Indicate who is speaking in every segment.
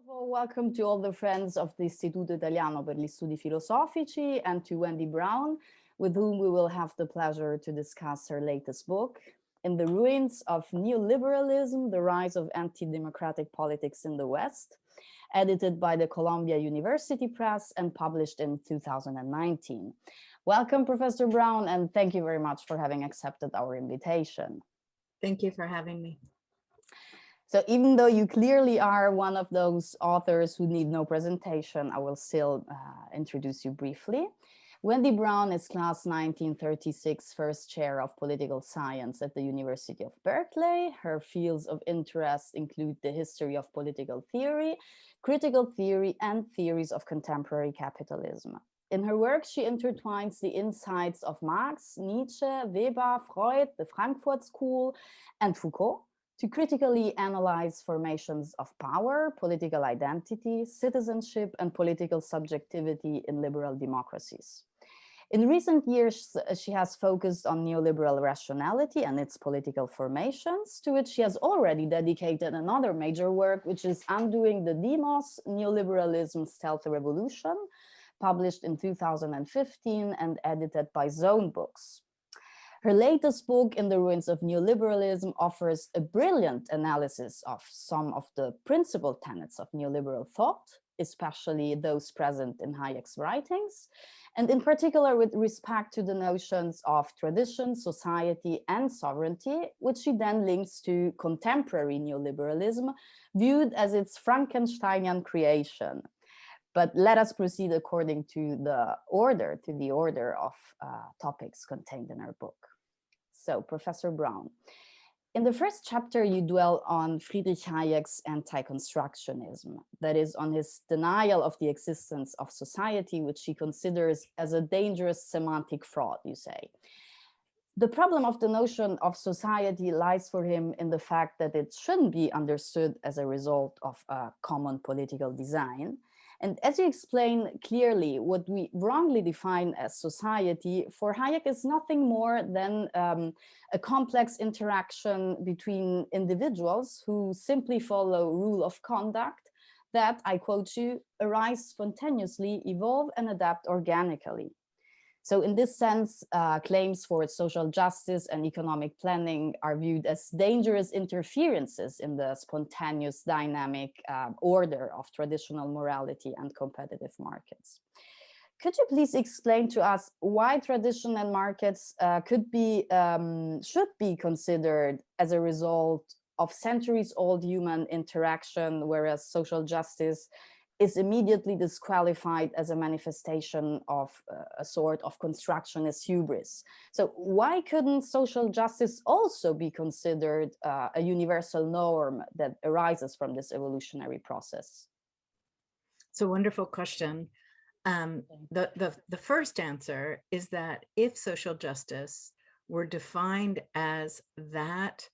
Speaker 1: all, welcome to all the friends of the Istituto Italiano per gli Studi Filosofici and to Wendy Brown, with whom we will have the pleasure to discuss her latest book, In the Ruins of Neoliberalism, The Rise of Anti-Democratic Politics in the West, edited by the Columbia University Press and published in 2019. Welcome, Professor Brown, and thank you very much for having accepted our invitation.
Speaker 2: Thank you for having me.
Speaker 1: So even though you clearly are one of those authors who need no presentation, I will still introduce you briefly. Wendy Brown is class 1936 first chair of political science at the University of Berkeley. Her fields of interest include the history of political theory, critical theory, and theories of contemporary capitalism. In her work, she intertwines the insights of Marx, Nietzsche, Weber, Freud, the Frankfurt School, and Foucault to critically analyze formations of power, political identity, citizenship, and political subjectivity in liberal democracies. In recent years, she has focused on neoliberal rationality and its political formations, to which she has already dedicated another major work, which is Undoing the Demos, Neoliberalism's Stealth Revolution, published in 2015 and edited by Zone Books. Her latest book, In the Ruins of Neoliberalism, offers a brilliant analysis of some of the principal tenets of neoliberal thought, especially those present in Hayek's writings, and in particular with respect to the notions of tradition, society, and sovereignty, which she then links to contemporary neoliberalism, viewed as its Frankensteinian creation. But let us proceed according to the order of topics contained in her book. So, Professor Brown, in the first chapter, you dwell on Friedrich Hayek's anti-constructionism, that is, on his denial of the existence of society, which he considers as a dangerous semantic fraud, you say. The problem of the notion of society lies for him in the fact that it shouldn't be understood as a result of a common political design. And as you explain clearly, what we wrongly define as society for Hayek is nothing more than a complex interaction between individuals who simply follow rule of conduct that, I quote you, arise spontaneously, evolve and adapt organically. So in this sense, claims for social justice and economic planning are viewed as dangerous interferences in the spontaneous dynamic order of traditional morality and competitive markets. Could you please explain to us why tradition and markets should be considered as a result of centuries-old human interaction, whereas social justice is immediately disqualified as a manifestation of a sort of constructionist hubris? So why couldn't social justice also be considered a universal norm that arises from this evolutionary process?
Speaker 2: It's a wonderful question. The first answer is that if social justice were defined as that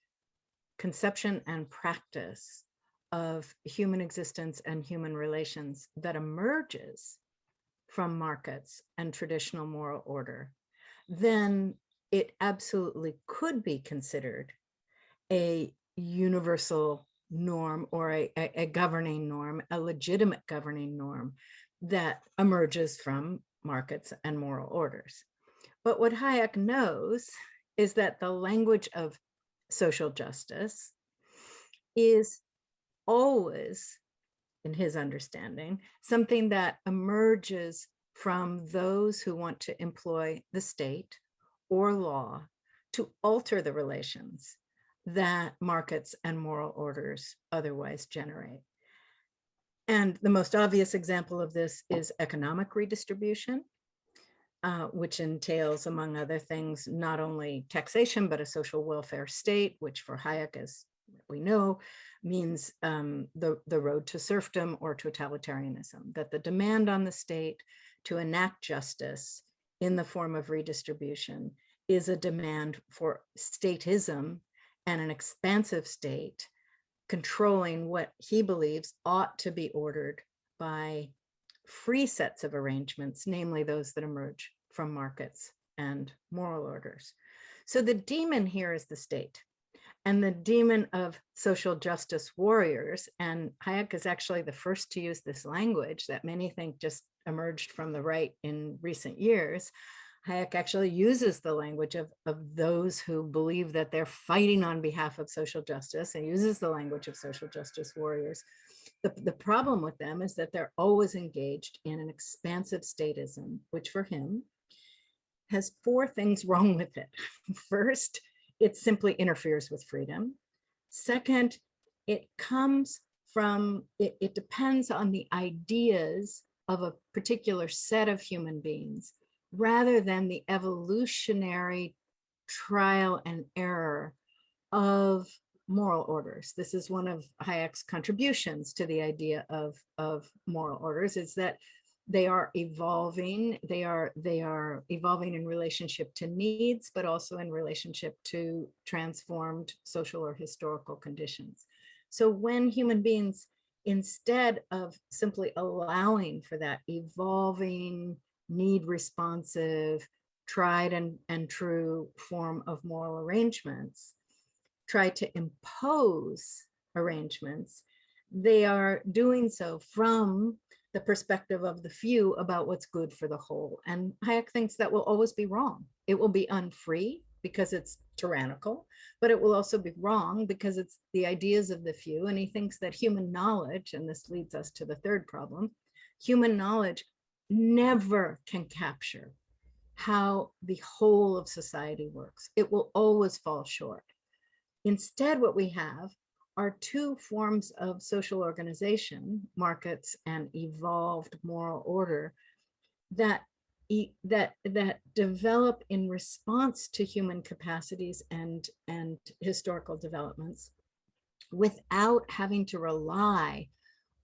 Speaker 2: conception and practice of human existence and human relations that emerges from markets and traditional moral order, then it absolutely could be considered a universal norm or a governing norm, a legitimate governing norm that emerges from markets and moral orders. But what Hayek knows is that the language of social justice is always, in his understanding, something that emerges from those who want to employ the state or law to alter the relations that markets and moral orders otherwise generate. And the most obvious example of this is economic redistribution, which entails, among other things, not only taxation, but a social welfare state, which for Hayek, as we know, means the road to serfdom or totalitarianism, that the demand on the state to enact justice in the form of redistribution is a demand for statism and an expansive state controlling what he believes ought to be ordered by free sets of arrangements, namely those that emerge from markets and moral orders. So the demon here is the state. and the demon of social justice warriors. And Hayek is actually the first to use this language that many think just emerged from the right in recent years. Hayek actually uses the language of those who believe that they're fighting on behalf of social justice, and uses the language of social justice warriors. The problem with them is that they're always engaged in an expansive statism, which for him has four things wrong with it. First, it simply interferes with freedom. Second, it comes from, it depends on the ideas of a particular set of human beings, rather than the evolutionary trial and error of moral orders. This is one of Hayek's contributions to the idea of moral orders, is that they are evolving. They are evolving in relationship to needs, but also in relationship to transformed social or historical conditions. So when human beings, instead of simply allowing for that evolving, need responsive, tried and true form of moral arrangements, try to impose arrangements, they are doing so from the perspective of the few about what's good for the whole. And Hayek thinks that will always be wrong. It will be unfree because it's tyrannical, but it will also be wrong because it's the ideas of the few. And he thinks that human knowledge, and this leads us to the third problem, human knowledge never can capture how the whole of society works. It will always fall short. Instead, what we have are two forms of social organization, markets and evolved moral order, that develop in response to human capacities and historical developments, without having to rely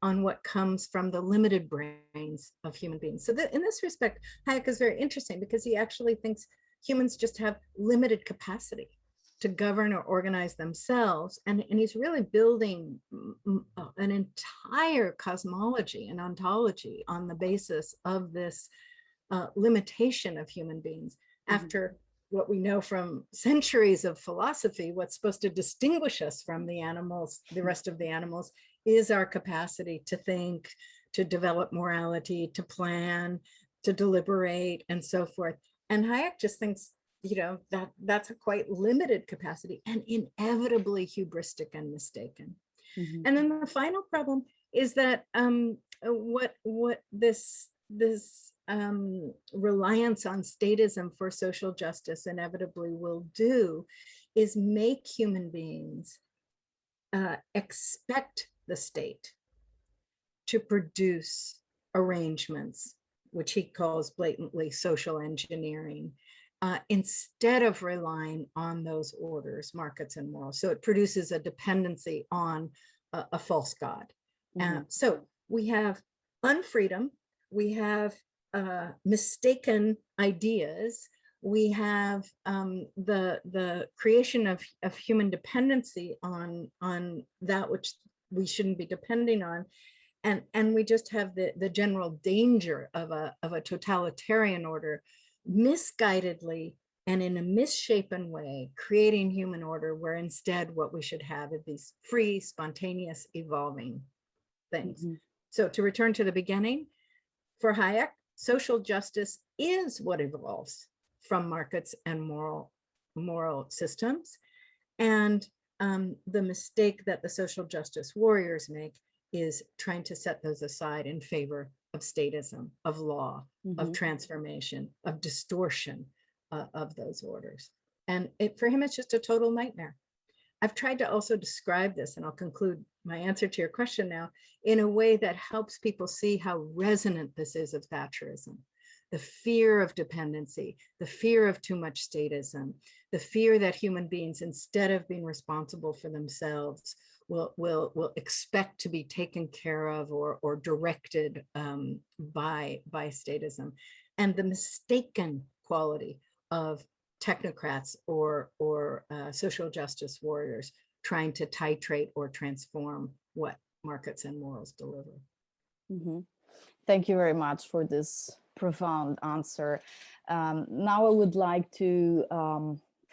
Speaker 2: on what comes from the limited brains of human beings. So that in this respect, Hayek is very interesting, because he actually thinks humans just have limited capacity to govern or organize themselves. And he's really building an entire cosmology and ontology on the basis of this limitation of human beings. After what we know from centuries of philosophy, what's supposed to distinguish us from the animals, the rest of the animals, is our capacity to think, to develop morality, to plan, to deliberate, and so forth. And Hayek just thinks, you know, that's a quite limited capacity, and inevitably hubristic and mistaken. And then the final problem is that what this reliance on statism for social justice inevitably will do is make human beings expect the state to produce arrangements, which he calls blatantly social engineering, instead of relying on those orders, markets and morals. So it produces a dependency on a false god. So we have unfreedom, we have mistaken ideas, we have the creation of human dependency on that which we shouldn't be depending on. And we just have the general danger of a totalitarian order, misguidedly and in a misshapen way, creating human order, where instead what we should have is these free, spontaneous, evolving things. So to return to the beginning, for Hayek, social justice is what evolves from markets and moral systems. And the mistake that the social justice warriors make is trying to set those aside in favor of statism, of law, of transformation, of distortion of those orders. And for him, it's just a total nightmare. I've tried to also describe this, and I'll conclude my answer to your question now, in a way that helps people see how resonant this is of Thatcherism. The fear of dependency, the fear of too much statism, the fear that human beings, instead of being responsible for themselves, will expect to be taken care of or directed by statism, and the mistaken quality of technocrats or social justice warriors trying to titrate or transform what markets and morals deliver.
Speaker 1: Thank you very much for this profound answer. Now I would like to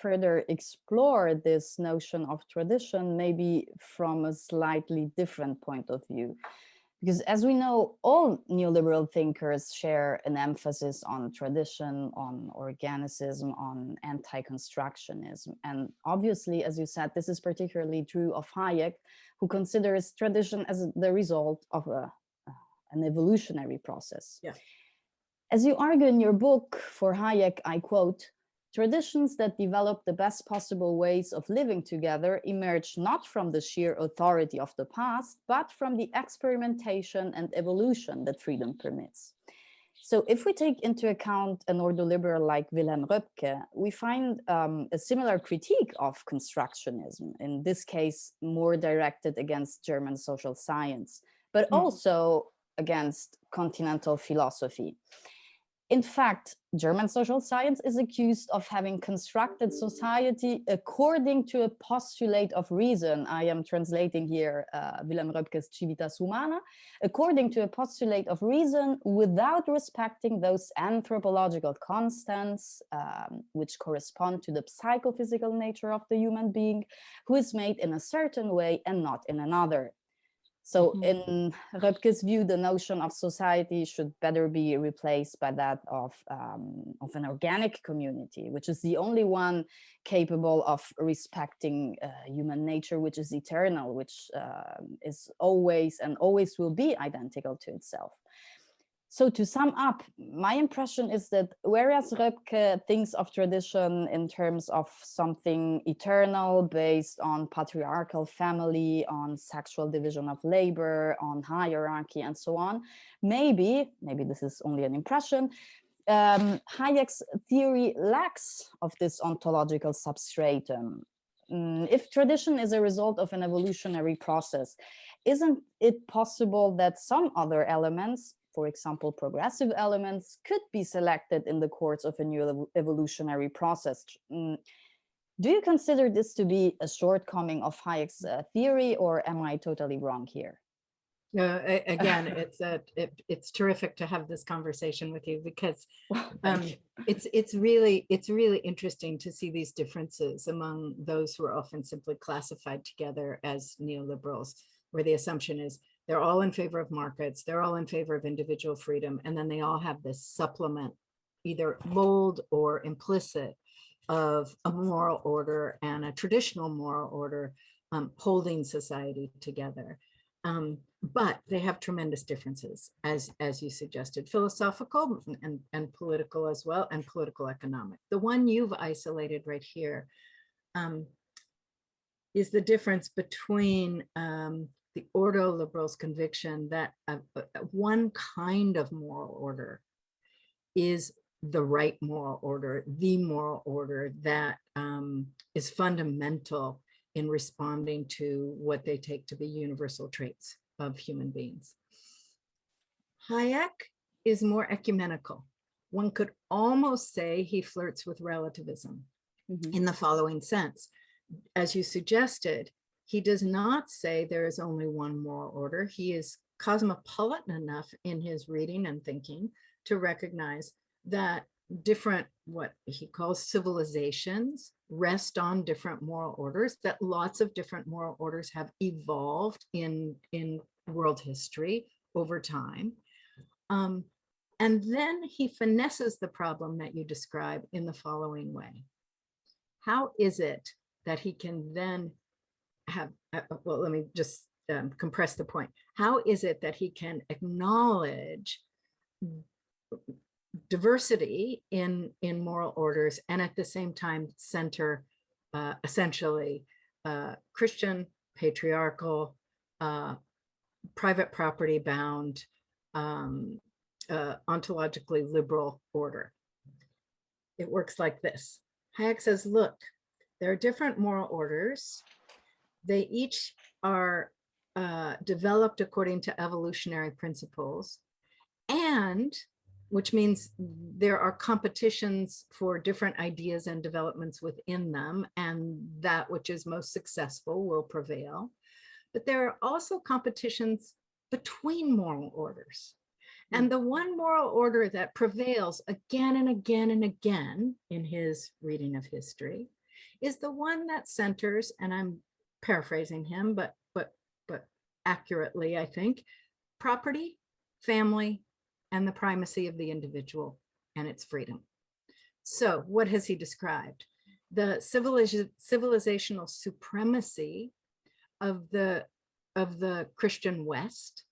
Speaker 1: further explore this notion of tradition, maybe from a slightly different point of view. Because as we know, all neoliberal thinkers share an emphasis on tradition, on organicism, on anti-constructionism. And obviously, as you said, this is particularly true of Hayek, who considers tradition as the result of an evolutionary process.
Speaker 2: Yeah.
Speaker 1: As you argue in your book, for Hayek, I quote, "Traditions that develop the best possible ways of living together emerge not from the sheer authority of the past, but from the experimentation and evolution that freedom permits." So if we take into account an ordoliberal like Wilhelm Röpke, we find a similar critique of constructionism, in this case, more directed against German social science, but also against continental philosophy. In fact, German social science is accused of having constructed society according to a postulate of reason. I am translating here Wilhelm Röpke's Civitas Humana, according to a postulate of reason without respecting those anthropological constants which correspond to the psychophysical nature of the human being, who is made in a certain way and not in another. So in Röpke's view, the notion of society should better be replaced by that of an organic community, which is the only one capable of respecting human nature, which is eternal, which is always and always will be identical to itself. So to sum up, my impression is that whereas Röpke thinks of tradition in terms of something eternal based on patriarchal family, on sexual division of labor, on hierarchy and so on, maybe this is only an impression, Hayek's theory lacks of this ontological substratum. If tradition is a result of an evolutionary process, isn't it possible that some other elements, for example, progressive elements, could be selected in the course of a new evolutionary process? Do you consider this to be a shortcoming of Hayek's theory, or am I totally wrong here?
Speaker 2: Again, it's terrific to have this conversation with you, because it's really interesting to see these differences among those who are often simply classified together as neoliberals, where the assumption is they're all in favor of markets, they're all in favor of individual freedom, and then they all have this supplement, either bold or implicit, of a moral order and a traditional moral order holding society together. But they have tremendous differences, as you suggested, philosophical and political as well, and political economic. The one you've isolated right here is the difference between the ordoliberal's conviction that one kind of moral order is the right moral order, the moral order that is fundamental in responding to what they take to be universal traits of human beings. Hayek is more ecumenical. One could almost say he flirts with relativism in the following sense. As you suggested, he does not say there is only one moral order. He is cosmopolitan enough in his reading and thinking to recognize that different, what he calls civilizations, rest on different moral orders, that lots of different moral orders have evolved in world history over time. And then he finesses the problem that you describe in the following way. How is it that he can then have, well, let me just compress the point. How is it that he can acknowledge diversity in moral orders and at the same time center essentially Christian, patriarchal, private property bound, ontologically liberal order? It works like this. Hayek says, look, there are different moral orders. They each are developed according to evolutionary principles, and which means there are competitions for different ideas and developments within them, and that which is most successful will prevail. But there are also competitions between moral orders. And the one moral order that prevails again and again and again in his reading of history is the one that centers, and I'm paraphrasing him, but accurately, I think, property, family, and the primacy of the individual and its freedom. So what has he described? The civilizational supremacy of the Christian West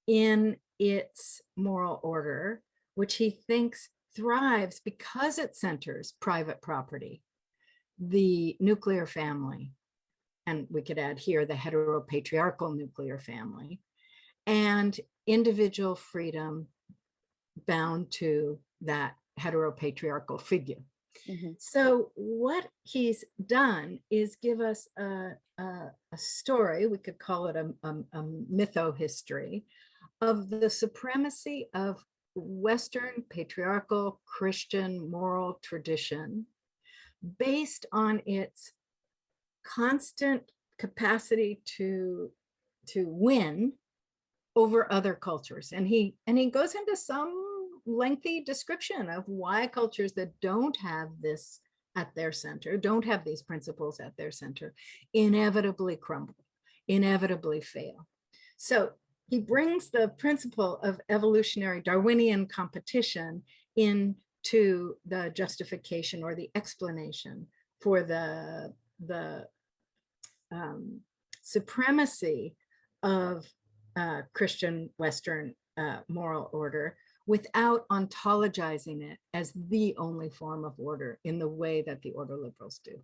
Speaker 2: in its moral order, which he thinks thrives because it centers private property, the nuclear family, and we could add here the heteropatriarchal nuclear family, and individual freedom bound to that heteropatriarchal figure. So what he's done is give us a story, we could call it a mytho-history, of the supremacy of Western patriarchal Christian moral tradition based on its constant capacity to win over other cultures. And he goes into some lengthy description of why cultures that don't have this at their center, don't have these principles at their center, inevitably crumble, inevitably fail. So he brings the principle of evolutionary Darwinian competition into the justification or the explanation for the supremacy of Christian Western moral order, without ontologizing it as the only form of order in the way that the order liberals do.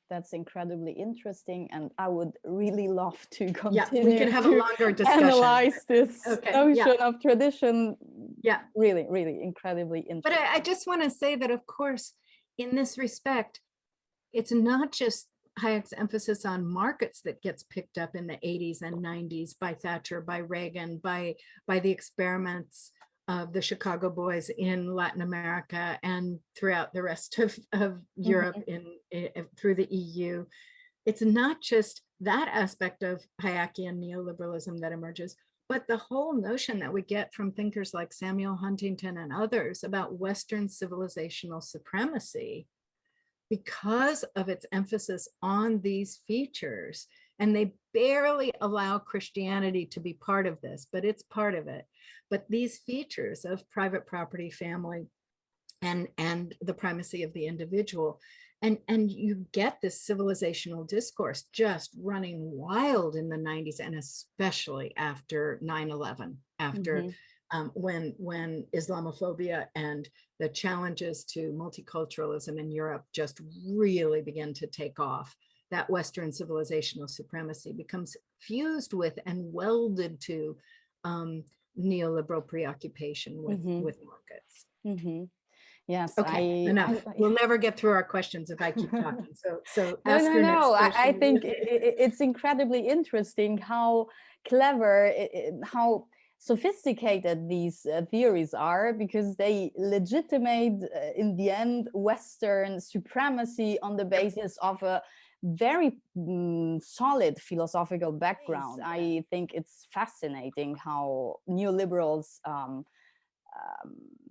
Speaker 1: That's incredibly interesting, and I would really love to continue.
Speaker 2: Yeah, we can have a longer discussion.
Speaker 1: Analyze this notion of tradition.
Speaker 2: Yeah,
Speaker 1: really, really incredibly interesting.
Speaker 2: But I just want to say that, of course, in this respect, it's not just Hayek's emphasis on markets that gets picked up in the 80s and 90s by Thatcher, by Reagan, by the experiments of the Chicago boys in Latin America and throughout the rest of Europe through the EU. It's not just that aspect of Hayekian neoliberalism that emerges, but the whole notion that we get from thinkers like Samuel Huntington and others about Western civilizational supremacy because of its emphasis on these features. And they barely allow Christianity to be part of this, but it's part of it. But these features of private property, family, and the primacy of the individual, and you get this civilizational discourse just running wild in the 90s, and especially after 9/11, after when Islamophobia and the challenges to multiculturalism in Europe just really begin to take off. That Western civilizational supremacy becomes fused with and welded to neoliberal preoccupation with markets.
Speaker 1: Yes.
Speaker 2: Okay, enough. We'll never get through our questions if I keep talking. So
Speaker 1: no. I think it's incredibly interesting how clever, how sophisticated these theories are, because they legitimate in the end Western supremacy on the basis of a very solid philosophical background. I think it's fascinating how neoliberals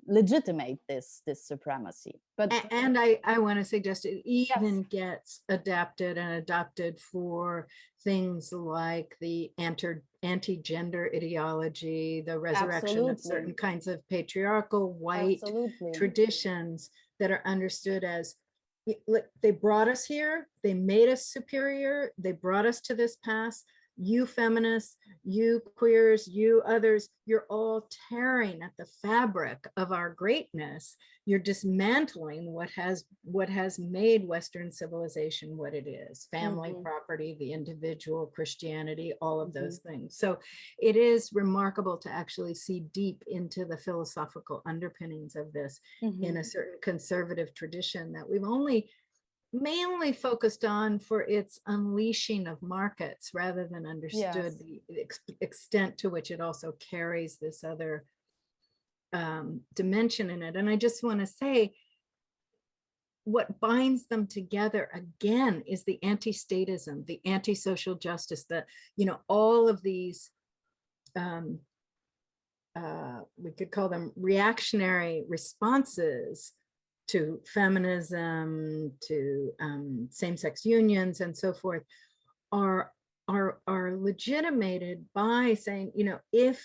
Speaker 1: legitimate this supremacy. But
Speaker 2: and I want to suggest it even gets adapted and adopted for things like the anti-gender ideology, the resurrection of certain kinds of patriarchal white traditions that are understood as, they brought us here, they made us superior, they brought us to this pass. You feminists, you queers, you others, you're all tearing at the fabric of our greatness. You're dismantling what has made Western civilization what it is: family, property, the individual, Christianity, all of those things. So it is remarkable to actually see deep into the philosophical underpinnings of this in a certain conservative tradition that we've only mainly focused on for its unleashing of markets, rather than understood the extent to which it also carries this other dimension in it. And I just want to say, what binds them together again is the anti-statism, the anti-social justice, all of these, we could call them reactionary responses to feminism, to same-sex unions, and so forth, are legitimated by saying, you know, if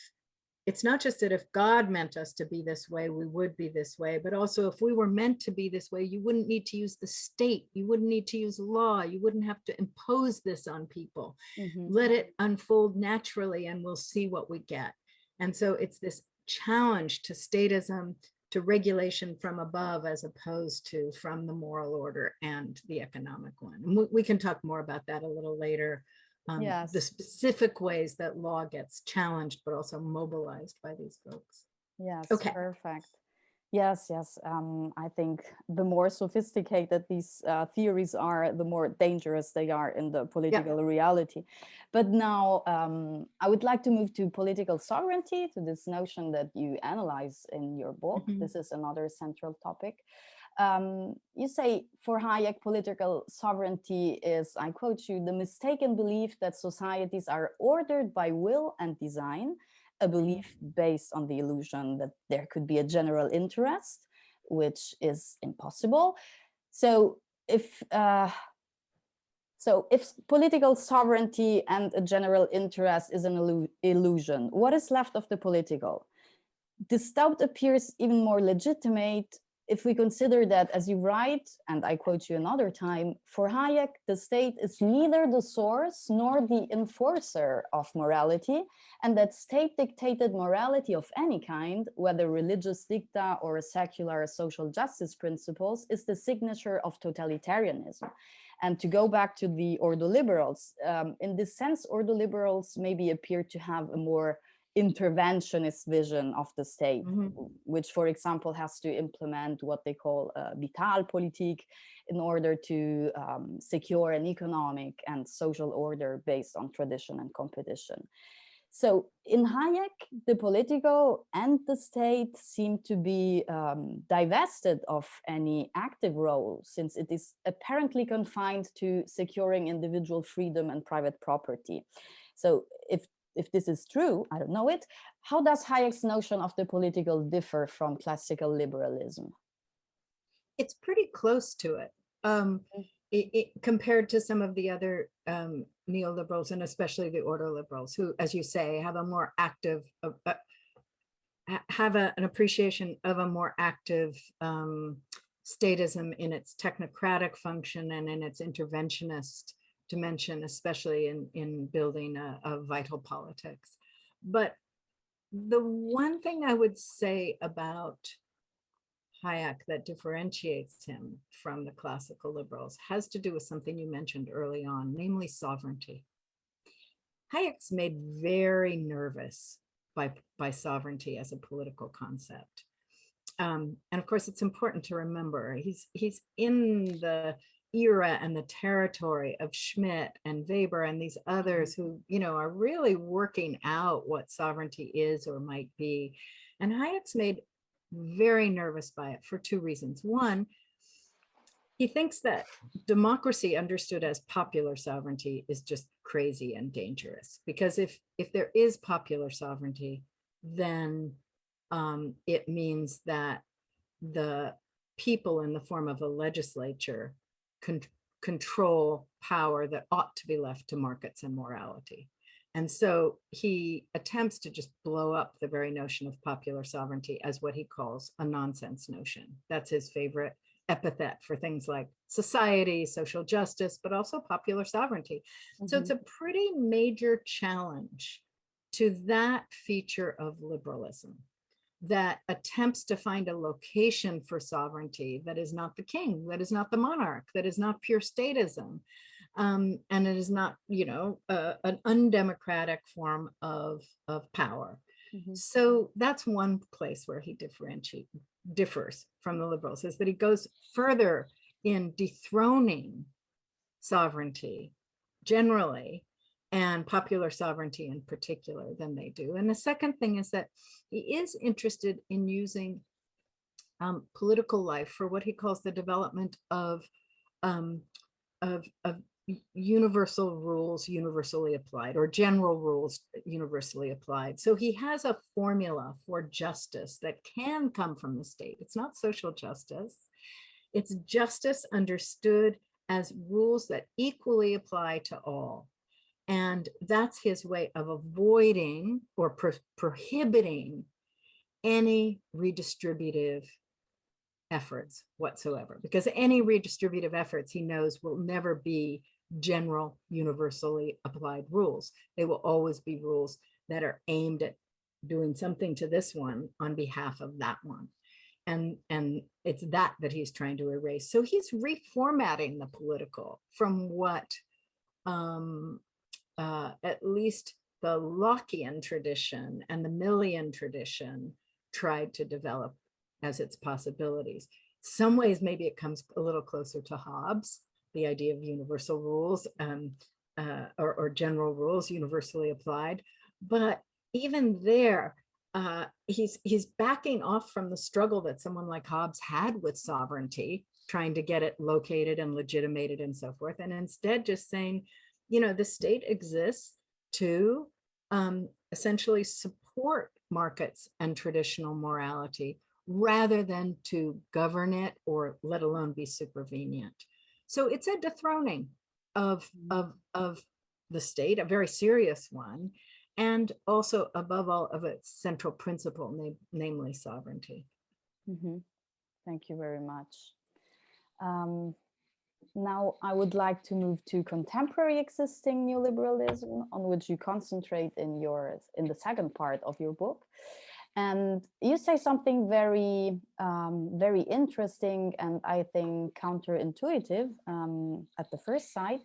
Speaker 2: it's not just that if God meant us to be this way, we would be this way, but also if we were meant to be this way, you wouldn't need to use the state, you wouldn't need to use law, you wouldn't have to impose this on people. Let it unfold naturally and we'll see what we get. And so it's this challenge to statism, to regulation from above, as opposed to from the moral order and the economic one. And we can talk more about that a little later.
Speaker 1: Yes.
Speaker 2: The specific ways that law gets challenged, but also mobilized by these folks.
Speaker 1: Yes,
Speaker 2: okay.
Speaker 1: Perfect. Yes, yes. I think the more sophisticated these theories are, the more dangerous they are in the political reality. But now I would like to move to political sovereignty, to this notion that you analyze in your book. This is another central topic. You say, for Hayek, political sovereignty is, I quote you, the mistaken belief that societies are ordered by will and design, a belief based on the illusion that there could be a general interest, which is impossible. So if political sovereignty and a general interest is an illusion, what is left of the political? This doubt appears even more legitimate if we consider that, as you write, and I quote you another time, for Hayek, the state is neither the source nor the enforcer of morality, and that state-dictated morality of any kind, whether religious dicta or secular social justice principles, is the signature of totalitarianism. And to go back to the ordoliberals, in this sense, ordoliberals maybe appear to have a more interventionist vision of the state, which, for example, has to implement what they call Vitalpolitik in order to secure an economic and social order based on tradition and competition. So in Hayek, the political and the state seem to be divested of any active role, since it is apparently confined to securing individual freedom and private property. So if this is true, I don't know it, how does Hayek's notion of the political differ from classical liberalism?
Speaker 2: It's pretty close to it, compared to some of the other neoliberals, and especially the ordoliberals, who, as you say, have a more active, an appreciation of a more active statism in its technocratic function and in its interventionist dimension, especially in building a vital politics. But the one thing I would say about Hayek that differentiates him from the classical liberals has to do with something you mentioned early on, namely sovereignty. Hayek's made very nervous by sovereignty as a political concept. And of course, it's important to remember he's in the era and the territory of Schmidt and Weber and these others who, you know, are really working out what sovereignty is or might be. And Hayek's made very nervous by it for two reasons. One, he thinks that democracy understood as popular sovereignty is just crazy and dangerous, because if there is popular sovereignty, then it means that the people in the form of a legislature control power that ought to be left to markets and morality. And so he attempts to just blow up the very notion of popular sovereignty as what he calls a nonsense notion. That's his favorite epithet for things like society, social justice, but also popular sovereignty. So it's a pretty major challenge to that feature of liberalism that attempts to find a location for sovereignty that is not the king, that is not the monarch, that is not pure statism. And it is not, you know, an undemocratic form of power. So that's one place where he differs from the liberals, is that he goes further in dethroning sovereignty generally and popular sovereignty in particular than they do. And the second thing is that he is interested in using political life for what he calls the development of universal rules universally applied, or general rules universally applied. So he has a formula for justice that can come from the state. It's not social justice. It's justice understood as rules that equally apply to all. And that's his way of avoiding or prohibiting any redistributive efforts whatsoever, because any redistributive efforts he knows will never be general, universally applied rules. They will always be rules that are aimed at doing something to this one on behalf of that one. And it's that he's trying to erase. So he's reformatting the political from what at least the Lockean tradition and the Millian tradition tried to develop as its possibilities. Some ways, maybe it comes a little closer to Hobbes, the idea of universal rules or general rules universally applied. But even there, he's backing off from the struggle that someone like Hobbes had with sovereignty, trying to get it located and legitimated and so forth, and instead just saying, the state exists to essentially support markets and traditional morality rather than to govern it or let alone be supervenient. So it's a dethroning of the state, a very serious one, and also above all of its central principle, namely sovereignty.
Speaker 1: Mm-hmm. Thank you very much. Now I would like to move to contemporary existing neoliberalism, on which you concentrate in the second part of your book. And you say something very, very interesting and I think counterintuitive at the first sight.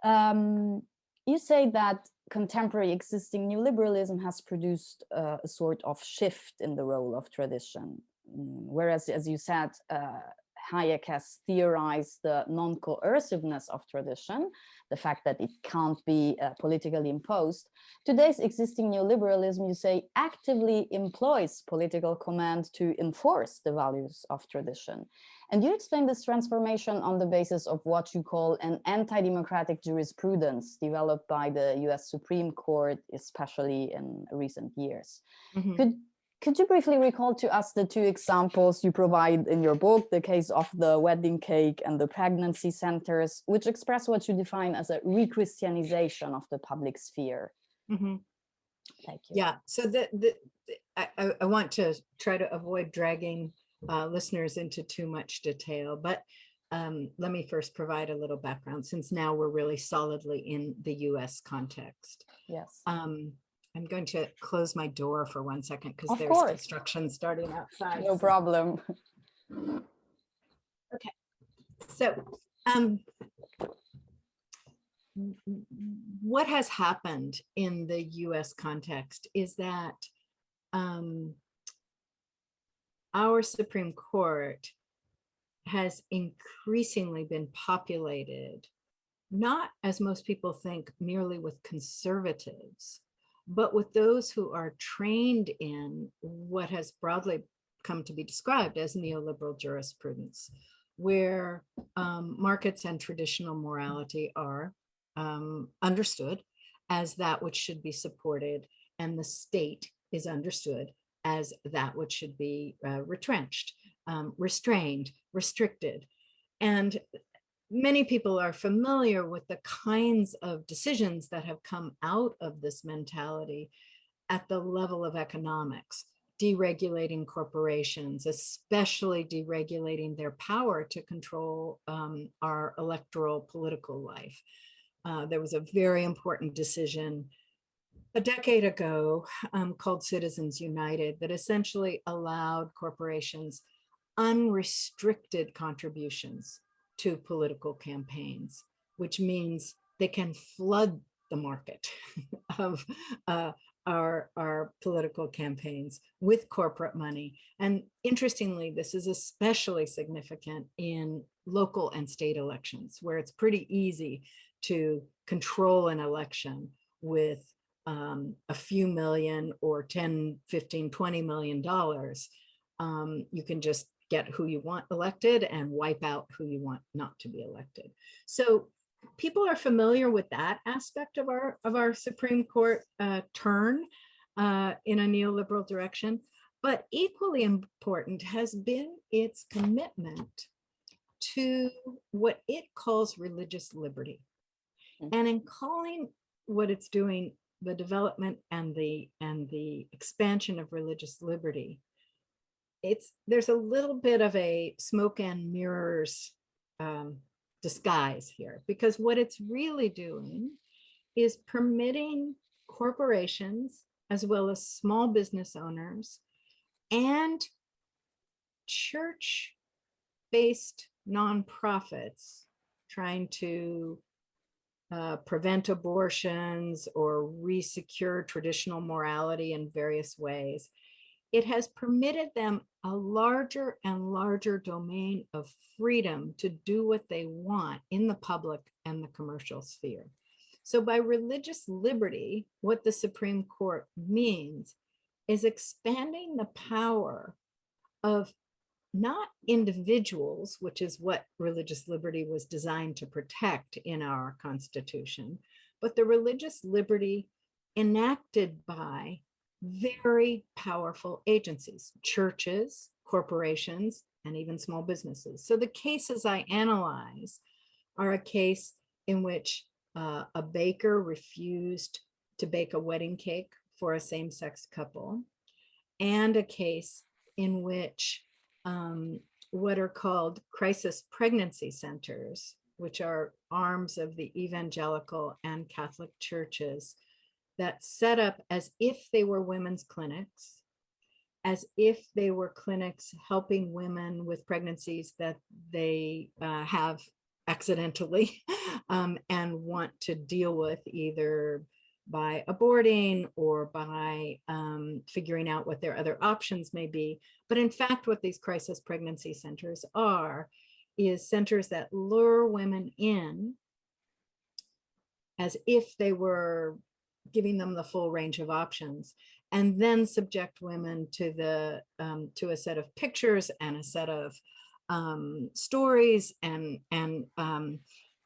Speaker 1: You say that contemporary existing neoliberalism has produced a sort of shift in the role of tradition, whereas, as you said, Hayek has theorized the non-coerciveness of tradition, the fact that it can't be politically imposed. Today's existing neoliberalism, you say, actively employs political command to enforce the values of tradition. And you explain this transformation on the basis of what you call an anti-democratic jurisprudence developed by the US Supreme Court, especially in recent years. Mm-hmm. Could you briefly recall to us the two examples you provide in your book, the case of the wedding cake and the pregnancy centers, which express what you define as a re-Christianization of the public sphere?
Speaker 2: Mm-hmm.
Speaker 1: Thank you.
Speaker 2: Yeah, so I want to try to avoid dragging listeners into too much detail, but let me first provide a little background, since now we're really solidly in the US context.
Speaker 1: Yes.
Speaker 2: I'm going to close my door for 1 second because there's construction starting outside.
Speaker 1: No problem.
Speaker 2: Okay. So what has happened in the US context is that our Supreme Court has increasingly been populated, not, as most people think, merely with conservatives, but with those who are trained in what has broadly come to be described as neoliberal jurisprudence, where markets and traditional morality are understood as that which should be supported, and the state is understood as that which should be retrenched, restrained, restricted. And many people are familiar with the kinds of decisions that have come out of this mentality at the level of economics, deregulating corporations, especially deregulating their power to control our electoral political life. There was a very important decision a decade ago called Citizens United that essentially allowed corporations unrestricted contributions to political campaigns, which means they can flood the market of our political campaigns with corporate money. And interestingly, this is especially significant in local and state elections, where it's pretty easy to control an election with a few million or 10, 15, $20 million. You can just get who you want elected and wipe out who you want not to be elected. So people are familiar with that aspect of our Supreme Court turn in a neoliberal direction, but equally important has been its commitment to what it calls religious liberty. And in calling what it's doing the development and the expansion of religious liberty, there's a little bit of a smoke and mirrors disguise here, because what it's really doing is permitting corporations as well as small business owners and church-based nonprofits trying to prevent abortions or resecure traditional morality in various ways. It has permitted them a larger and larger domain of freedom to do what they want in the public and the commercial sphere. So by religious liberty, what the Supreme Court means is expanding the power of not individuals, which is what religious liberty was designed to protect in our Constitution, but the religious liberty enacted by very powerful agencies, churches, corporations, and even small businesses. So the cases I analyze are a case in which a baker refused to bake a wedding cake for a same-sex couple, and a case in which what are called crisis pregnancy centers, which are arms of the evangelical and Catholic churches that set up as if they were women's clinics, as if they were clinics helping women with pregnancies that they have accidentally and want to deal with either by aborting or by figuring out what their other options may be. But in fact, what these crisis pregnancy centers are is centers that lure women in as if they were giving them the full range of options, and then subject women to to a set of pictures and a set of stories and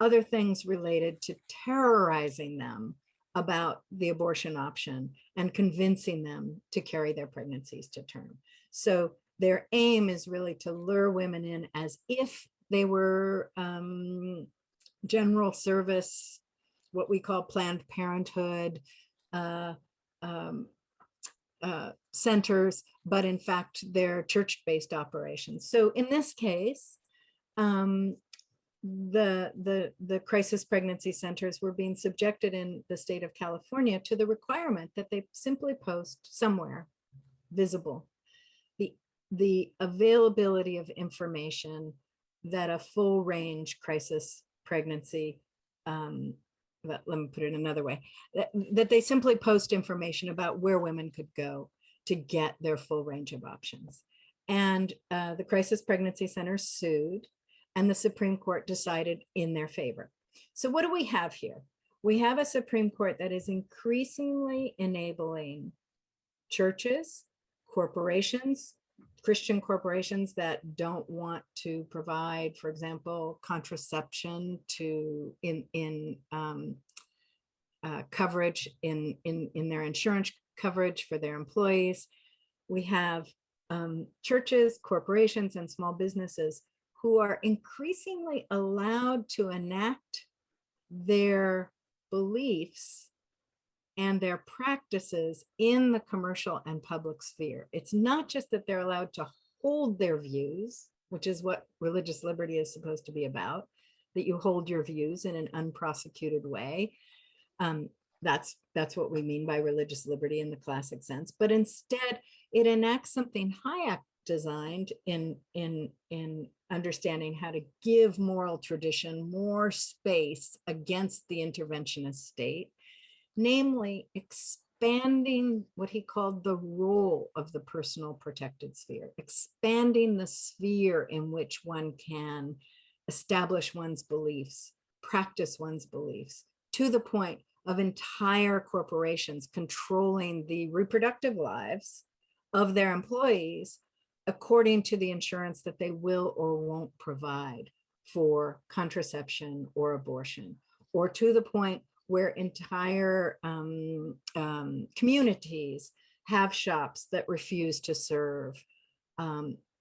Speaker 2: other things related to terrorizing them about the abortion option and convincing them to carry their pregnancies to term. So their aim is really to lure women in as if they were general service, what we call Planned Parenthood centers, but in fact, they're church-based operations. So in this case, the crisis pregnancy centers were being subjected in the state of California to the requirement that they simply post somewhere visible the availability of information that a full range crisis pregnancy, let me put it another way, that they simply post information about where women could go to get their full range of options. And the crisis pregnancy centers sued, and the Supreme Court decided in their favor. So what do we have here? We have a Supreme Court that is increasingly enabling churches, corporations, Christian corporations that don't want to provide, for example, contraception to coverage in their insurance coverage for their employees. We have churches, corporations, and small businesses who are increasingly allowed to enact their beliefs and their practices in the commercial and public sphere. It's not just that they're allowed to hold their views, which is what religious liberty is supposed to be about, that you hold your views in an unprosecuted way. That's what we mean by religious liberty in the classic sense. But instead, it enacts something Hayek designed in understanding how to give moral tradition more space against the interventionist state, namely expanding what he called the role of the personal protected sphere, expanding the sphere in which one can establish one's beliefs, practice one's beliefs, to the point of entire corporations controlling the reproductive lives of their employees according to the insurance that they will or won't provide for contraception or abortion, or to the point where entire communities have shops that refuse to serve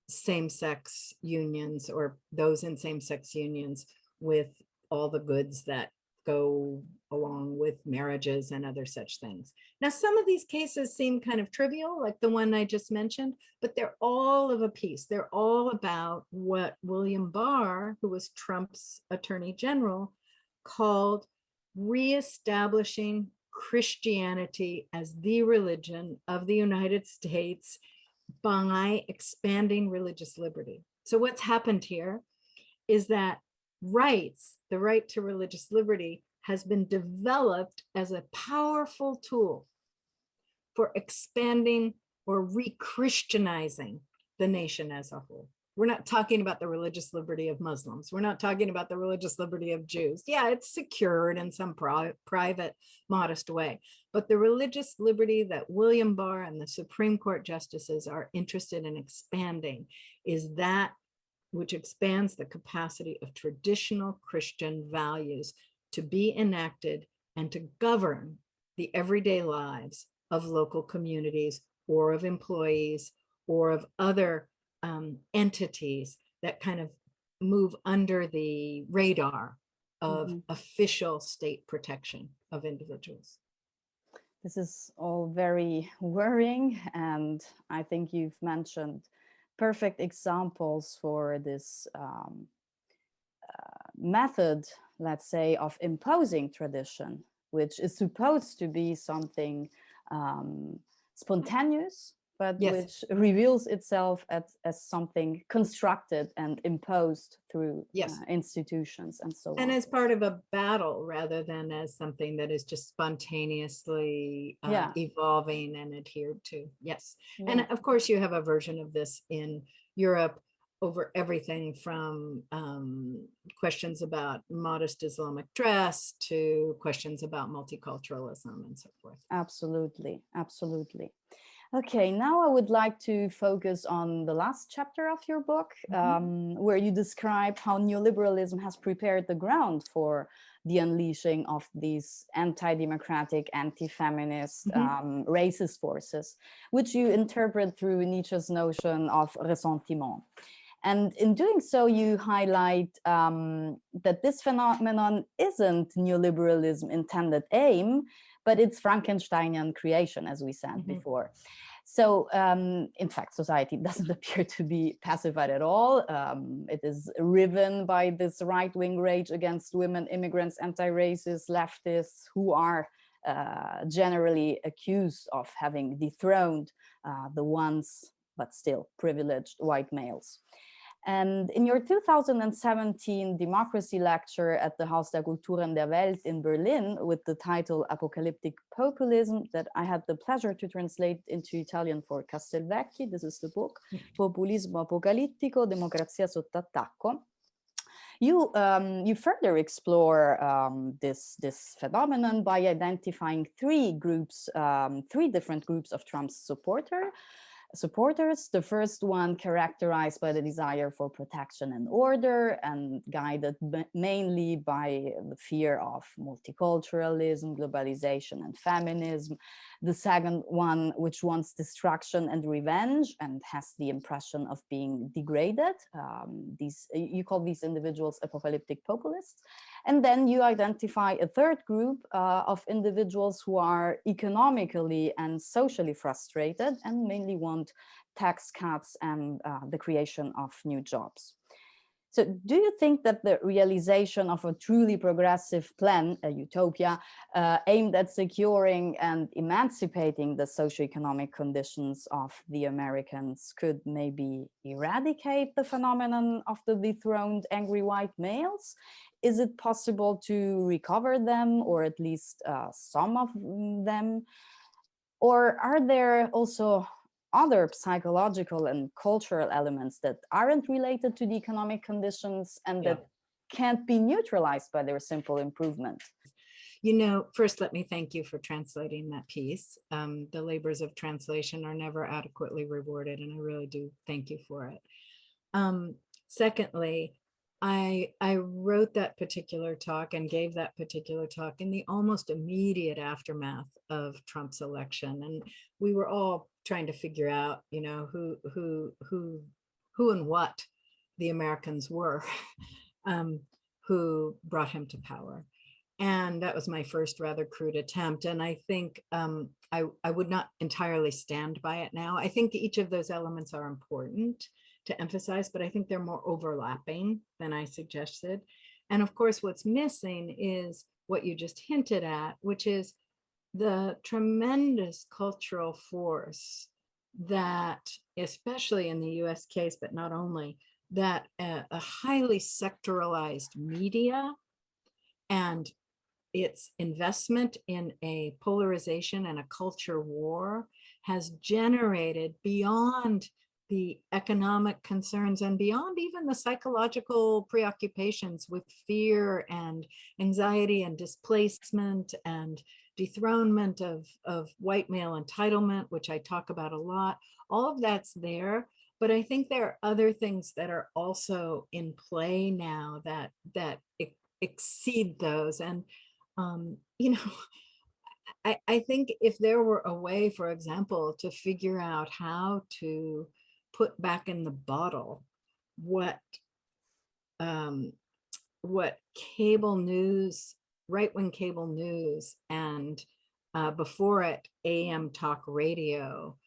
Speaker 2: same-sex unions or those in same-sex unions with all the goods that go along with marriages and other such things. Now, some of these cases seem kind of trivial, like the one I just mentioned, but they're all of a piece. They're all about what William Barr, who was Trump's attorney general, called reestablishing Christianity as the religion of the United States by expanding religious liberty. So what's happened here is that the right to religious liberty, has been developed as a powerful tool for expanding or re-Christianizing the nation as a whole. We're not talking about the religious liberty of Muslims. We're not talking about the religious liberty of Jews. Yeah, it's secured in some private, modest way. But the religious liberty that William Barr and the Supreme Court justices are interested in expanding is that which expands the capacity of traditional Christian values to be enacted and to govern the everyday lives of local communities or of employees or of other entities that kind of move under the radar of official state protection of individuals.
Speaker 1: This is all very worrying, and I think you've mentioned perfect examples for this method, let's say, of imposing tradition, which is supposed to be something spontaneous, but which reveals itself as something constructed and imposed through institutions and so on.
Speaker 2: And as part of a battle rather than as something that is just spontaneously evolving and adhered to. Yes. And of course, you have a version of this in Europe over everything from questions about modest Islamic dress to questions about multiculturalism and so forth.
Speaker 1: Absolutely, absolutely. Okay, now I would like to focus on the last chapter of your book, where you describe how neoliberalism has prepared the ground for the unleashing of these anti-democratic, anti-feminist, racist forces, which you interpret through Nietzsche's notion of ressentiment. And in doing so, you highlight that this phenomenon isn't neoliberalism intended aim, but it's Frankensteinian creation, as we said before. So in fact, society doesn't appear to be pacified at all. It is riven by this right-wing rage against women, immigrants, anti-racist, leftists, who are generally accused of having dethroned the once, but still privileged white males. And in your 2017 democracy lecture at the Haus der Kulturen der Welt in Berlin with the title Apocalyptic Populism, that I had the pleasure to translate into Italian for Castelvecchi, this is the book, Populismo Apocalittico, Democrazia sotto attacco. You further explore this phenomenon by identifying three different groups of Trump's supporters. The first one characterized by the desire for protection and order and guided mainly by the fear of multiculturalism, globalization, and feminism. The second one, which wants destruction and revenge and has the impression of being degraded. You call these individuals apocalyptic populists. And then you identify a third group of individuals who are economically and socially frustrated and mainly want tax cuts and the creation of new jobs. So do you think that the realization of a truly progressive plan, a utopia, aimed at securing and emancipating the socioeconomic conditions of the Americans could maybe eradicate the phenomenon of the dethroned angry white males? Is it possible to recover them, or at least some of them? Or are there also other psychological and cultural elements that aren't related to the economic conditions and that can't be neutralized by their simple improvement?
Speaker 2: You know, first, let me thank you for translating that piece. The labors of translation are never adequately rewarded, and I really do thank you for it. Secondly, I wrote that particular talk and gave that particular talk in the almost immediate aftermath of Trump's election. And we were all trying to figure out, you know, who who and what the Americans were who brought him to power. And that was my first rather crude attempt. And I think I would not entirely stand by it now. I think each of those elements are important to emphasize, but I think they're more overlapping than I suggested. And of course, what's missing is what you just hinted at, which is the tremendous cultural force that, especially in the US case, but not only, that a highly sectoralized media and its investment in a polarization and a culture war has generated, beyond the economic concerns and beyond even the psychological preoccupations with fear and anxiety and displacement and dethronement of white male entitlement, which I talk about a lot, all of that's there. But I think there are other things that are also in play now that exceed those. And you know, I think if there were a way, for example, to figure out how to put back in the bottle what cable news, right-wing cable news, and before it, AM talk radio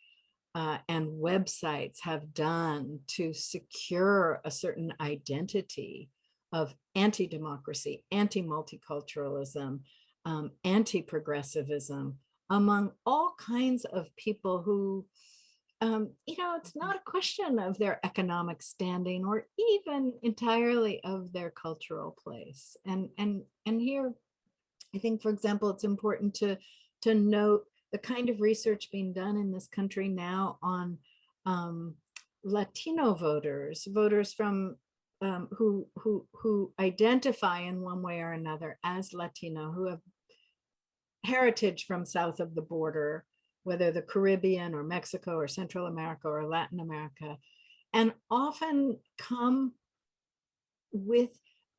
Speaker 2: and websites have done to secure a certain identity of anti-democracy, anti-multiculturalism, anti-progressivism among all kinds of people who, you know, it's not a question of their economic standing or even entirely of their cultural place. And here, I think, for example, it's important to note the kind of research being done in this country now on Latino voters from who identify in one way or another as Latino, who have heritage from south of the border, whether the Caribbean or Mexico or Central America or Latin America, and often come with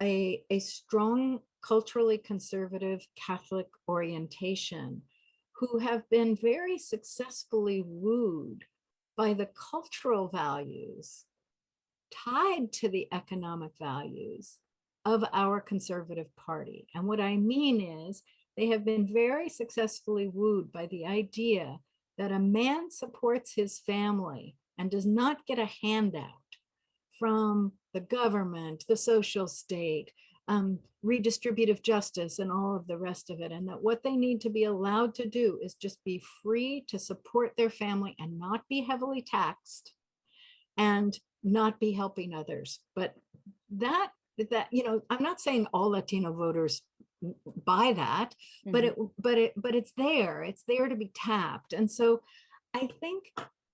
Speaker 2: a strong culturally conservative Catholic orientation, who have been very successfully wooed by the cultural values tied to the economic values of our conservative party. And what I mean is, they have been very successfully wooed by the idea that a man supports his family and does not get a handout from the government, the social state, redistributive justice, and all of the rest of it. And that what they need to be allowed to do is just be free to support their family and not be heavily taxed and not be helping others. But that, you know, I'm not saying all Latino voters buy that, mm-hmm. but it's there to be tapped. And so I think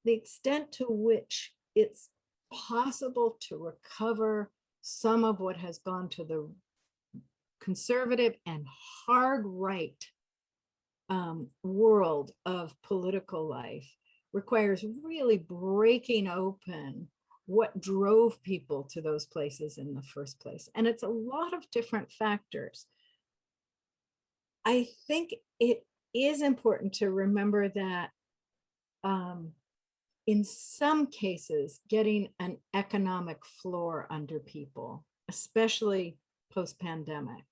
Speaker 2: the extent to which it's possible to recover some of what has gone to the conservative and hard right world of political life requires really breaking open what drove people to those places in the first place. And it's a lot of different factors. I think it is important to remember that in some cases, getting an economic floor under people, especially post-pandemic,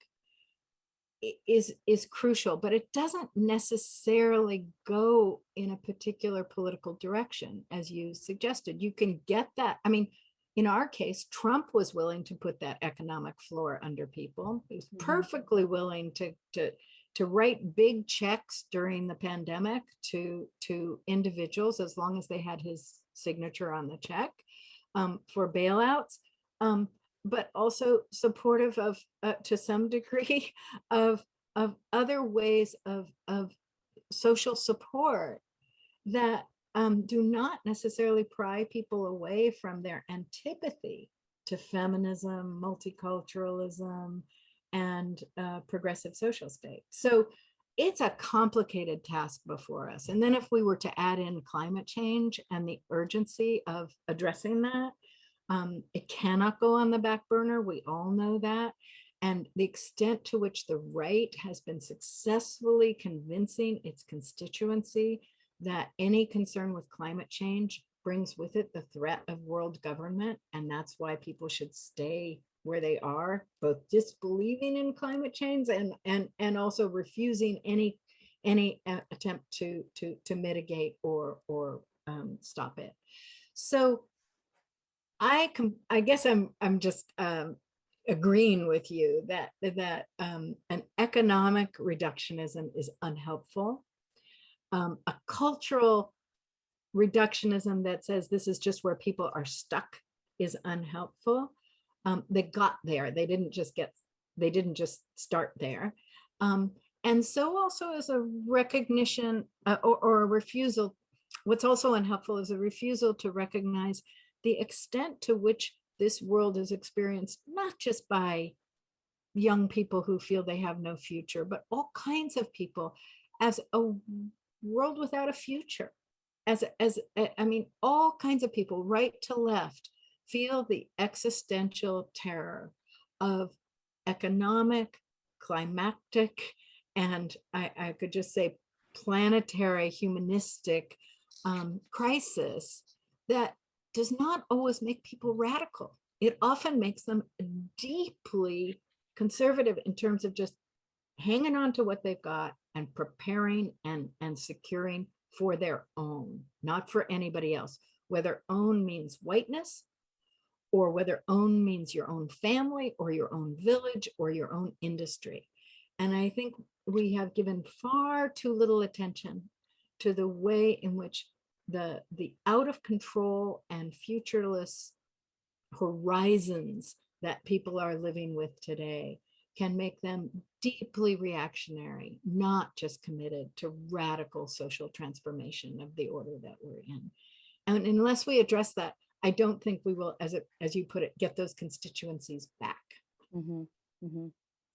Speaker 2: is crucial, but it doesn't necessarily go in a particular political direction, as you suggested. You can get that. I mean, in our case, Trump was willing to put that economic floor under people. He was perfectly willing to write big checks during the pandemic to individuals, as long as they had his signature on the check, for bailouts. But also supportive of, to some degree, of other ways of social support that do not necessarily pry people away from their antipathy to feminism, multiculturalism, and progressive social state. So it's a complicated task before us. And then if we were to add in climate change and the urgency of addressing that, it cannot go on the back burner. We all know that. And the extent to which the right has been successfully convincing its constituency that any concern with climate change brings with it the threat of world government, and that's why people should stay where they are, both disbelieving in climate change and also refusing any attempt to mitigate or stop it. So I guess I'm just agreeing with you that an economic reductionism is unhelpful. A cultural reductionism that says this is just where people are stuck is unhelpful. They got there. They didn't just start there. And so also is a recognition or a refusal. What's also unhelpful is a refusal to recognize the extent to which this world is experienced, not just by young people who feel they have no future, but all kinds of people as a world without a future. I mean, all kinds of people, right to left, feel the existential terror of economic, climactic, and I could just say planetary, humanistic crisis that does not always make people radical. It often makes them deeply conservative in terms of just hanging on to what they've got and preparing and securing for their own, not for anybody else, whether own means whiteness, or whether own means your own family or your own village or your own industry. And I think we have given far too little attention to the way in which the out of control and futureless horizons that people are living with today can make them deeply reactionary, not just committed to radical social transformation of the order that we're in. And unless we address that, I don't think we will, as you put it, get those constituencies back.
Speaker 1: Mm-hmm. Mm-hmm.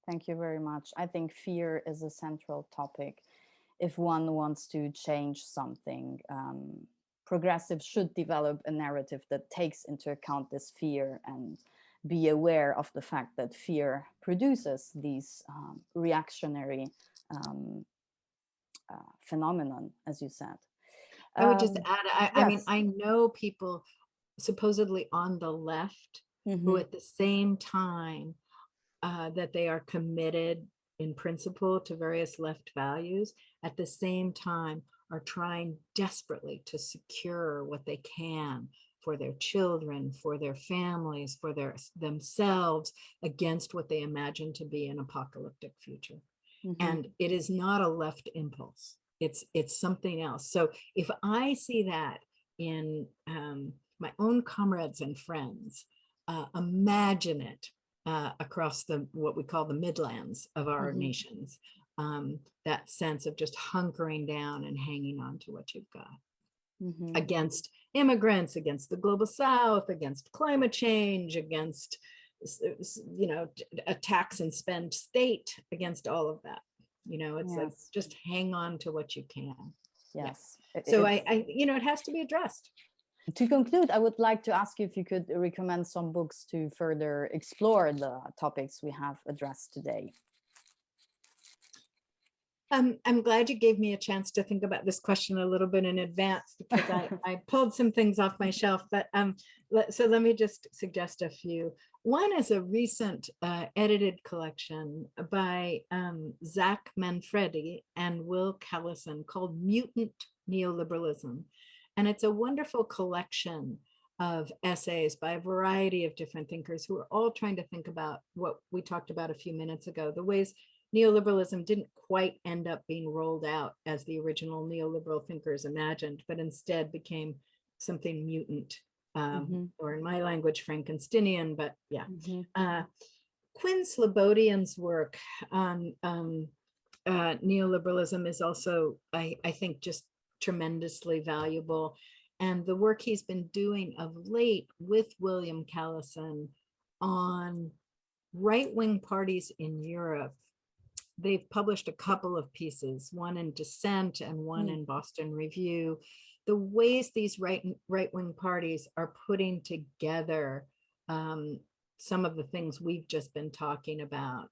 Speaker 1: Thank you very much. I think fear is a central topic. If one wants to change something, progressives should develop a narrative that takes into account this fear and be aware of the fact that fear produces these reactionary phenomenon, as you said.
Speaker 2: I would just add, I mean,
Speaker 1: yes.
Speaker 2: I know people supposedly on the left who at the same time that they are committed in principle to various left values, at the same time are trying desperately to secure what they can for their children, for their families, for themselves, against what they imagine to be an apocalyptic future. And it is not a left impulse. It's something else. So if I see that in my own comrades and friends, imagine it across what we call the Midlands of our nations, that sense of just hunkering down and hanging on to what you've got against immigrants, against the global South, against climate change, against, you know, a tax and spend state, against all of that. You know, it's like, just hang on to what you can.
Speaker 1: Yes.
Speaker 2: Yeah. So I, you know, it has to be addressed.
Speaker 1: To conclude, I would like to ask you if you could recommend some books to further explore the topics we have addressed today.
Speaker 2: I'm glad you gave me a chance to think about this question a little bit in advance, because I pulled some things off my shelf, but so let me just suggest a few. One is a recent edited collection by Zach Manfredi and Will Callison called Mutant Neoliberalism. And it's a wonderful collection of essays by a variety of different thinkers who are all trying to think about what we talked about a few minutes ago, the ways neoliberalism didn't quite end up being rolled out as the original neoliberal thinkers imagined, but instead became something mutant, or in my language, Frankensteinian, but yeah. Quinn Slobodian's work on neoliberalism is also, I think, just tremendously valuable. And the work he's been doing of late with William Callison on right-wing parties in Europe. They've published a couple of pieces, one in Dissent and one in Boston Review. The ways these right-wing parties are putting together some of the things we've just been talking about,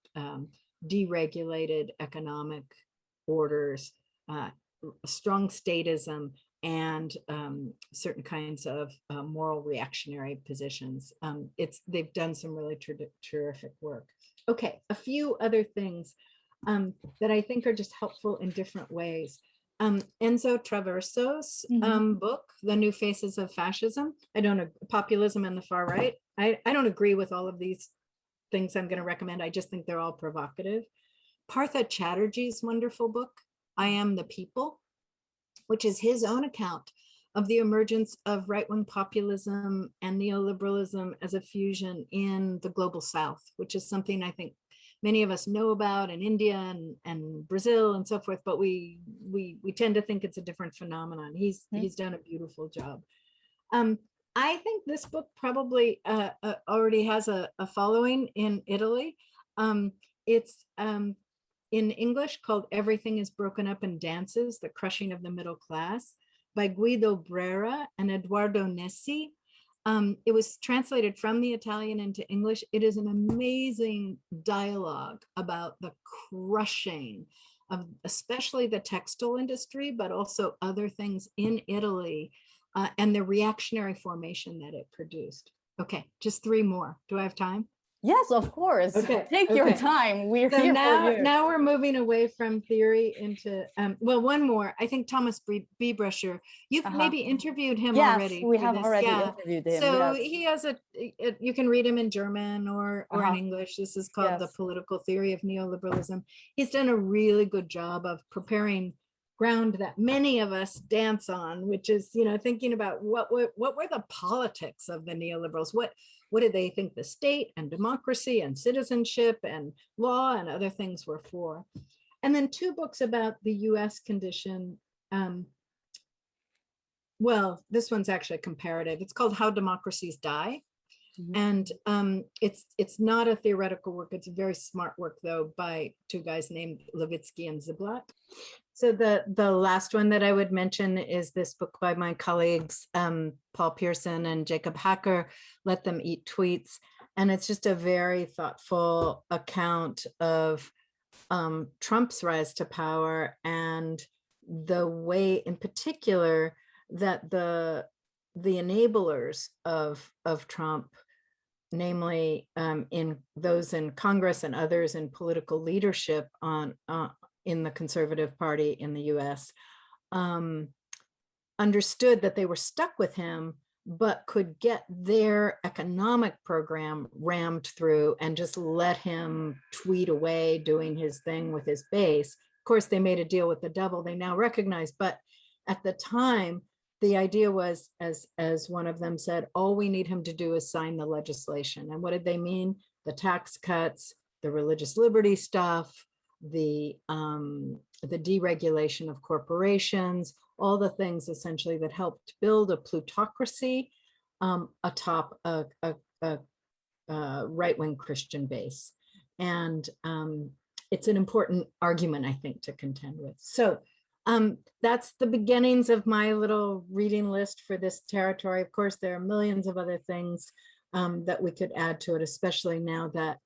Speaker 2: deregulated economic orders, strong statism, and certain kinds of moral reactionary positions. They've done some really terrific work. Okay, a few other things that I think are just helpful in different ways. Enzo Traverso's book, The New Faces of Fascism. Populism and the Far Right. I don't agree with all of these things I'm going to recommend. I just think they're all provocative. Partha Chatterjee's wonderful book, I Am the People, which is his own account of the emergence of right-wing populism and neoliberalism as a fusion in the global South, which is something I think many of us know about in India and Brazil and so forth, but we tend to think it's a different phenomenon. He's done a beautiful job. I think this book probably already has a following in Italy. It's in English called Everything is Broken Up in Dances, The Crushing of the Middle Class by Guido Brera and Edoardo Nessi. It was translated from the Italian into English. It is an amazing dialogue about the crushing of especially the textile industry, but also other things in Italy and the reactionary formation that it produced. Okay, just three more. Do I have time?
Speaker 1: Yes, of course.
Speaker 2: Okay,
Speaker 1: Take your time. We're
Speaker 2: so
Speaker 1: here
Speaker 2: now,
Speaker 1: for you.
Speaker 2: now we're moving away from theory into, well, one more. I think Thomas Biebruscher, you've maybe interviewed him already.
Speaker 1: Yes, we have already interviewed him.
Speaker 2: So
Speaker 1: yes.
Speaker 2: he has you can read him in German or in English. This is called The Political Theory of Neoliberalism. He's done a really good job of preparing ground that many of us dance on, which is, thinking about what were the politics of the neoliberals? What did they think the state and democracy and citizenship and law and other things were for? And then two books about the US condition. Well, this one's actually comparative. It's called How Democracies Die. And it's not a theoretical work. It's a very smart work, though, by two guys named Levitsky and Ziblatt. So the last one that I would mention is this book by my colleagues, Paul Pearson and Jacob Hacker, Let Them Eat Tweets. And it's just a very thoughtful account of Trump's rise to power and the way in particular that the enablers of Trump, namely in those in Congress and others in political leadership in the Conservative Party in the US, understood that they were stuck with him, but could get their economic program rammed through and just let him tweet away doing his thing with his base. Of course, they made a deal with the devil, they now recognize, but at the time, the idea was, as one of them said, all we need him to do is sign the legislation. And what did they mean? The tax cuts, the religious liberty stuff, the deregulation of corporations, all the things essentially that helped build a plutocracy atop a right-wing Christian base. And it's an important argument, I think, to contend with. So that's the beginnings of my little reading list for this territory. Of course, there are millions of other things that we could add to it, especially now that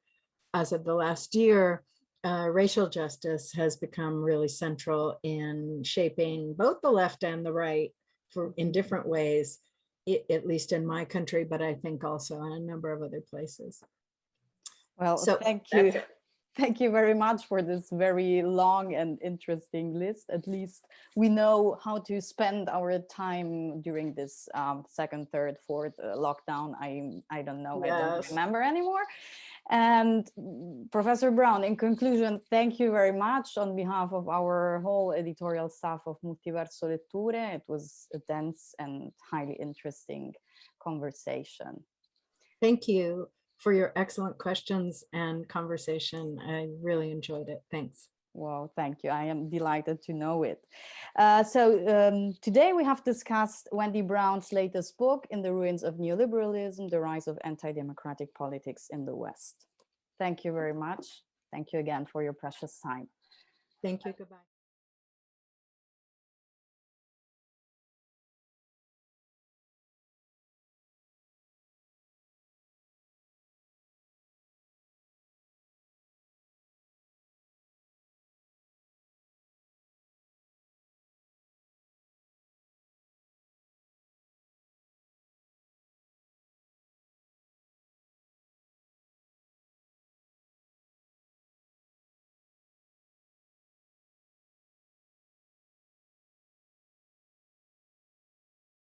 Speaker 2: as of the last year, racial justice has become really central in shaping both the left and the right in different ways, at least in my country, but I think also in a number of other places.
Speaker 1: Well, so thank you. Thank you very much for this very long and interesting list. At least we know how to spend our time during this second, third, fourth lockdown. I don't know, yes. I don't remember anymore. And Professor Brown, in conclusion, thank you very much on behalf of our whole editorial staff of Multiverso.Letture. It was a dense and highly interesting conversation.
Speaker 2: Thank you for your excellent questions and conversation. I really enjoyed it. Thanks.
Speaker 1: Well, thank you. I am delighted to know it. Today we have discussed Wendy Brown's latest book, In the Ruins of Neoliberalism, The Rise of Anti-Democratic Politics in the West. Thank you very much. Thank you again for your precious time.
Speaker 2: Thank you. Goodbye.